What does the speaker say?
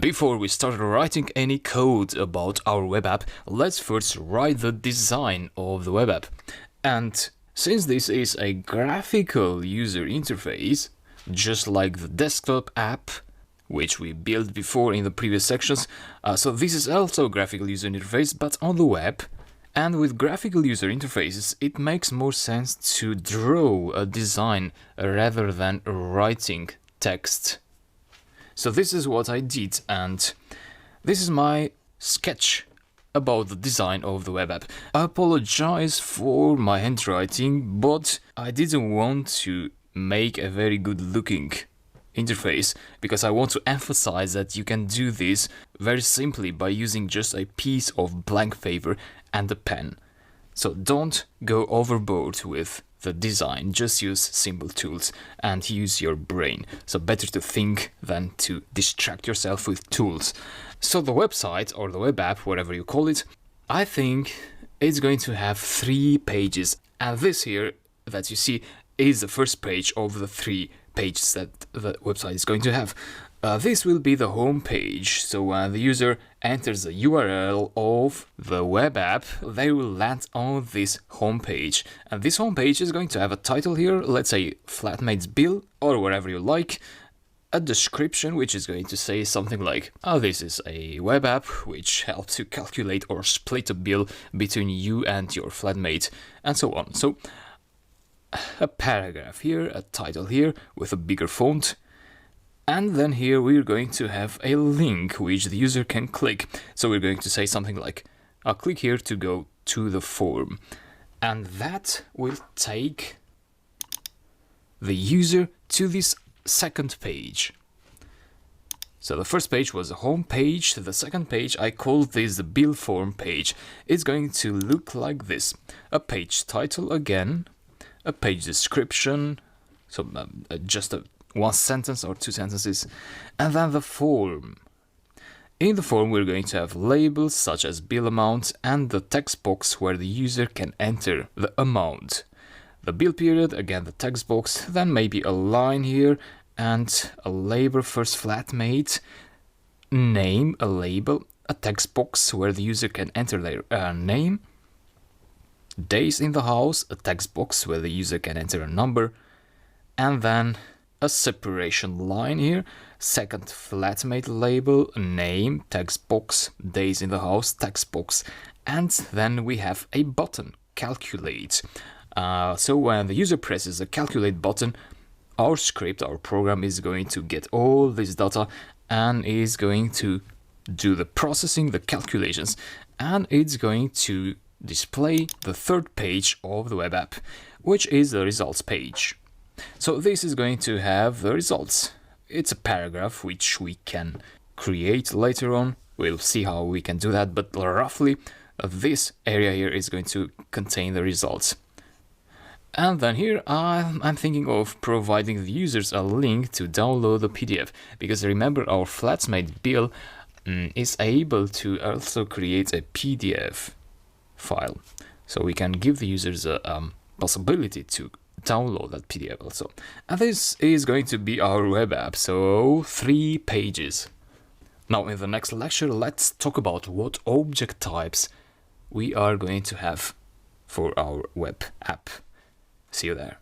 Before we start writing any code about our web app, let's first write the design of the web app. And since this is a graphical user interface, just like the desktop app, which we built before in the previous sections, so this is also a graphical user interface, but on the web. And with graphical user interfaces, it makes more sense to draw a design rather than writing text. So this is what I did, and this is my sketch about the design of the web app. I apologize for my handwriting, but I didn't want to make a very good looking interface because I want to emphasize that you can do this very simply by using just a piece of blank paper and a pen. So don't go overboard with the design, just use simple tools and use your brain. So better to think than to distract yourself with tools. So the website or the web app, whatever you call it, I think it's going to have 3 pages. And this here that you see is the first page of the 3 pages that the website is going to have. This will be the home page, so when the user enters the URL of the web app, they will land on this home page. And this home page is going to have a title here, let's say Flatmates Bill, or whatever you like, a description which is going to say something like, oh, this is a web app which helps you calculate or split a bill between you and your flatmate, and so on. So a paragraph here, a title here with a bigger font. And then here we're going to have a link which the user can click. So we're going to say something like, I'll click here to go to the form. And that will take the user to this second page. So the first page was the home page. The second page, I called this the bill form page. It's going to look like this. A page title again, a page description, so just a 1 sentence or 2 sentences, and then the form. In the form we're going to have labels such as bill amount and the text box where the user can enter the amount. The bill period, again the text box, then maybe a line here and a label first flatmate, name, a label, a text box where the user can enter their name, days in the house, a text box where the user can enter a number, and then a separation line here, second flatmate label, name, text box, days in the house, text box, and then we have a button, calculate. So when the user presses the calculate button, our script, our program is going to get all this data and is going to do the processing, the calculations, and it's going to display the third page of the web app, which is the results page. So this is going to have the results. It's a paragraph which we can create later on. We'll see how we can do that, but roughly this area here is going to contain the results. And then here I'm thinking of providing the users a link to download the PDF, because remember our flatmate bill is able to also create a PDF file. So we can give the users a possibility to download that PDF also. And this is going to be our web app, so 3 pages. Now in the next lecture, let's talk about what object types we are going to have for our web app. See you there.